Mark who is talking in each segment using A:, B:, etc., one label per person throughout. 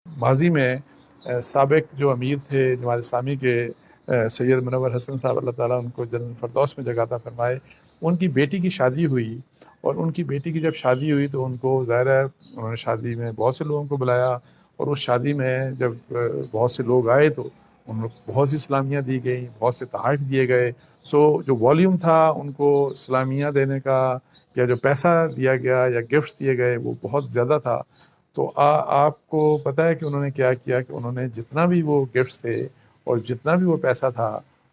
A: ماضی میں سابق جو امیر تھے جماعت اسلامی کے سید منور حسن صاحب اللہ تعالیٰ ان کو جنت الفردوس میں جگہ عطا فرمائے، ان کی بیٹی کی شادی ہوئی، اور ان کی بیٹی کی جب شادی ہوئی تو ان کو ظاہر ہے انہوں نے شادی میں بہت سے لوگوں کو بلایا، اور اس شادی میں جب بہت سے لوگ آئے تو ان کو بہت سی سلامیاں دی گئیں، بہت سے تحائف دیے گئے. سو جو والیوم تھا ان کو سلامیاں دینے کا یا جو پیسہ دیا گیا یا گفٹس دیے گئے وہ بہت زیادہ تھا. تو آپ کو پتہ ہے کہ انہوں نے کیا کیا کہ انہوں نے جتنا بھی وہ گفٹس تھے اور جتنا بھی وہ پیسہ تھا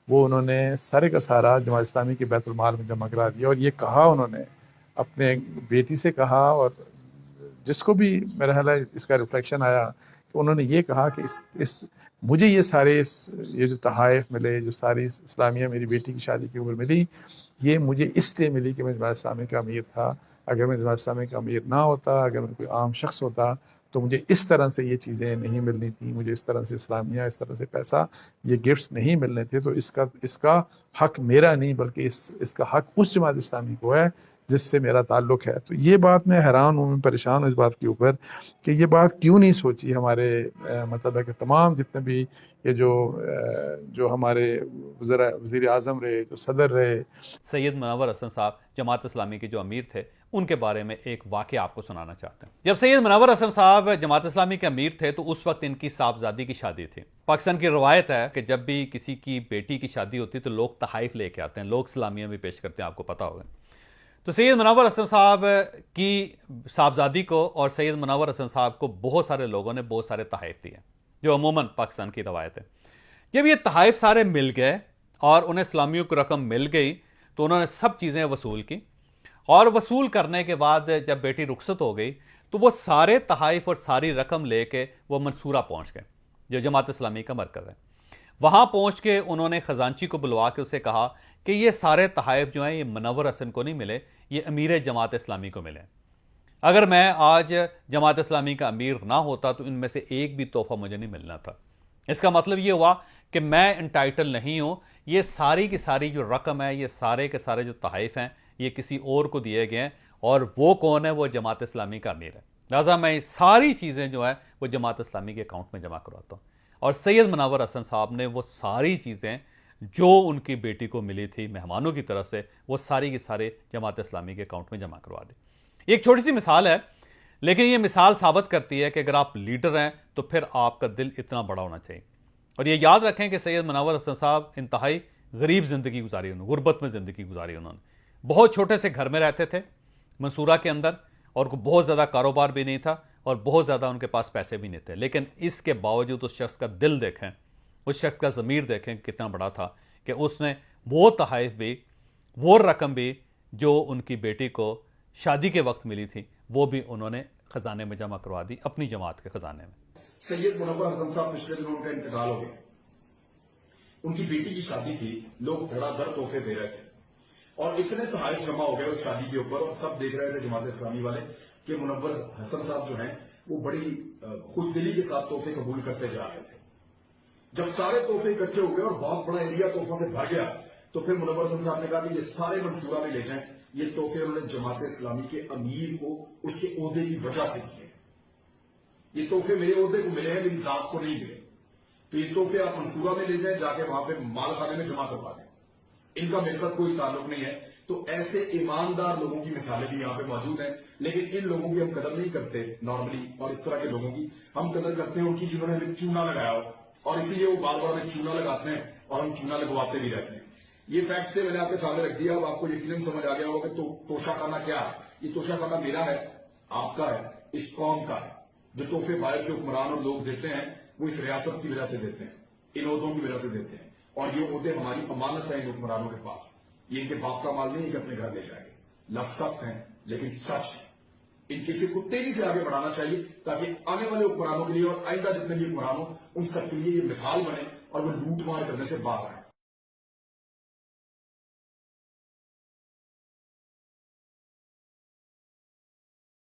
A: وہ انہوں نے سارے کا سارا جماعت اسلامی کے بیت المال میں جمع کرا دیا. اور یہ کہا انہوں نے اپنے بیٹی سے کہا، اور جس کو بھی میرا خیال ہے اس کا ریفلیکشن آیا کہ انہوں نے یہ کہا کہ مجھے یہ جو تحائف ملے، جو ساری اسلامیہ میری بیٹی کی شادی کے اوپر ملی، یہ مجھے اس لیے ملی کہ میں جماعت اسلامی کا امیر تھا. اگر میں جماعت اسلامی کا امیر نہ ہوتا، اگر میں کوئی عام شخص ہوتا تو مجھے اس طرح سے یہ چیزیں نہیں ملنی تھیں، مجھے اس طرح سے اسلامیہ، اس طرح سے پیسہ، یہ گفٹس نہیں ملنے تھے. تو اس کا حق میرا نہیں بلکہ اس کا حق اس جماعت اسلامی کو ہے جس سے میرا تعلق ہے. تو یہ بات میں حیران ہوں، میں پریشان ہوں اس بات کے اوپر کہ یہ بات کیوں نہیں سوچی ہمارے مطلب ہے کہ تمام جتنے بھی یہ جو ہمارے وزیر اعظم رہے، جو صدر رہے.
B: سید منور حسن صاحب جماعت اسلامی کے جو امیر تھے، ان کے بارے میں ایک واقعہ آپ کو سنانا چاہتے ہیں. جب سید منور حسن صاحب جماعت اسلامی کے امیر تھے تو اس وقت ان کی صاحبزادی کی شادی تھی. پاکستان کی روایت ہے کہ جب بھی کسی کی بیٹی کی شادی ہوتی تو لوگ تحائف لے کے آتے ہیں، لوگ سلامیاں بھی پیش کرتے ہیں، آپ کو پتہ ہوگا. تو سید منور حسن صاحب کی صاحبزادی کو اور سید منور حسن صاحب کو بہت سارے لوگوں نے بہت سارے تحائف دیے، جو عموماً پاکستان کی روایت ہے. جب یہ تحائف سارے مل گئے اور انہیں اسلامیوں کو رقم مل گئی تو انہوں نے سب چیزیں وصول کی، اور وصول کرنے کے بعد جب بیٹی رخصت ہو گئی تو وہ سارے تحائف اور ساری رقم لے کے وہ منصورہ پہنچ گئے جو جماعت اسلامی کا مرکز ہے. وہاں پہنچ کے انہوں نے خزانچی کو بلوا کے اسے کہا کہ یہ سارے تحائف جو ہیں یہ منور حسن کو نہیں ملے، یہ امیر جماعت اسلامی کو ملے. اگر میں آج جماعت اسلامی کا امیر نہ ہوتا تو ان میں سے ایک بھی تحفہ مجھے نہیں ملنا تھا. اس کا مطلب یہ ہوا کہ میں انٹائٹل نہیں ہوں، یہ ساری کی ساری جو رقم ہے، یہ سارے کے سارے جو تحائف ہیں یہ کسی اور کو دیے گئے ہیں، اور وہ کون ہے؟ وہ جماعت اسلامی کا امیر ہے. لہٰذا میں ساری چیزیں جو ہیں وہ جماعت اسلامی کے اکاؤنٹ میں جمع کرواتا ہوں. اور سید منور حسن صاحب نے وہ ساری چیزیں جو ان کی بیٹی کو ملی تھی مہمانوں کی طرف سے، وہ ساری کی سارے جماعت اسلامی کے اکاؤنٹ میں جمع کروا دی. ایک چھوٹی سی مثال ہے، لیکن یہ مثال ثابت کرتی ہے کہ اگر آپ لیڈر ہیں تو پھر آپ کا دل اتنا بڑا ہونا چاہیے. اور یہ یاد رکھیں کہ سید منور حسن صاحب انتہائی غریب زندگی گزاری، انہوں نے غربت میں زندگی گزاری. انہوں نے بہت چھوٹے سے گھر میں رہتے تھے منصورہ کے اندر، اور کوئی بہت زیادہ کاروبار بھی نہیں تھا اور بہت زیادہ ان کے پاس پیسے بھی نہیں تھے. لیکن اس کے باوجود اس شخص کا دل دیکھیں، اس شخص کا ضمیر دیکھیں کتنا بڑا تھا کہ اس نے وہ تحائف بھی، وہ رقم بھی جو ان کی بیٹی کو شادی کے وقت ملی تھی، وہ بھی انہوں نے خزانے میں جمع کروا دی، اپنی جماعت کے خزانے میں.
C: سید منور حسن صاحب پچھلے دنوں ان کا انتقال ہو گیا. ان کی بیٹی کی شادی تھی، لوگ دھڑا دھڑ تحفے دے رہے تھے اور اتنے تحائف جمع ہو گئے اس شادی کے اوپر، اور سب دیکھ رہے تھے جماعت اسلامی والے کہ منور حسن صاحب جو ہیں وہ بڑی خوش دلی کے ساتھ تحفے قبول کرتے جا رہے تھے. جب سارے تحفے اکٹھے ہو گئے اور بہت بڑا ایریا تحفوں سے بھر گیا تو پھر منور حسن صاحب نے کہا کہ یہ سارے منصورہ میں لے جائیں. یہ تحفے انہوں نے جماعت اسلامی کے امیر کو اس کے عہدے کی وجہ سے دیے. یہ تحفے میرے عہدے کو ملے ہیں، میری ذات کو نہیں ملے. تو یہ تحفے آپ منصورہ میں لے جائیں، جا کے وہاں پہ مال خانے میں جمع کروا دیں. ان کا میرے ساتھ کوئی تعلق نہیں ہے. تو ایسے ایماندار لوگوں کی مثالیں بھی یہاں پہ موجود ہیں، لیکن ان لوگوں کی ہم قدر نہیں کرتے نارملی. اور اس طرح کے لوگوں کی ہم قدر کرتے ہیں ان کی جنہوں نے ہمیں چونا لگایا ہو، اور اسی لیے وہ بار بار ہمیں چونا لگاتے ہیں اور ہم چونا لگواتے بھی رہتے ہیں. یہ فیکٹ سے میں نے آپ کے سامنے رکھ دیا. اب آپ کو یقیناً سمجھ آ گیا ہوگا کہ توشہ خانہ کیا ہے. یہ توشہ خانہ میرا ہے، آپ کا ہے، اس قوم کا ہے. جو تحفے باہر سے حکمران اور لوگ دیتے ہیں وہ اس ریاست کی وجہ سے دیتے ہیں، ان عہدوں کی وجہ سے دیتے ہیں، اور یہ عہدے ہماری امانت ہے ان حکمرانوں کے پاس. یہ ان کے باپ کا مال نہیں کہ اپنے گھر لے جائیں گے. لفظ سخت ہیں لیکن سچ ہے. ان کسی کو تیزی سے آگے بڑھانا چاہیے تاکہ آنے والے حکمرانوں کے لیے اور آئندہ جتنے بھی حکمران ہوں ان سب کے لیے یہ مثال بنے اور وہ لوٹ مار کرنے سے باز آئیں.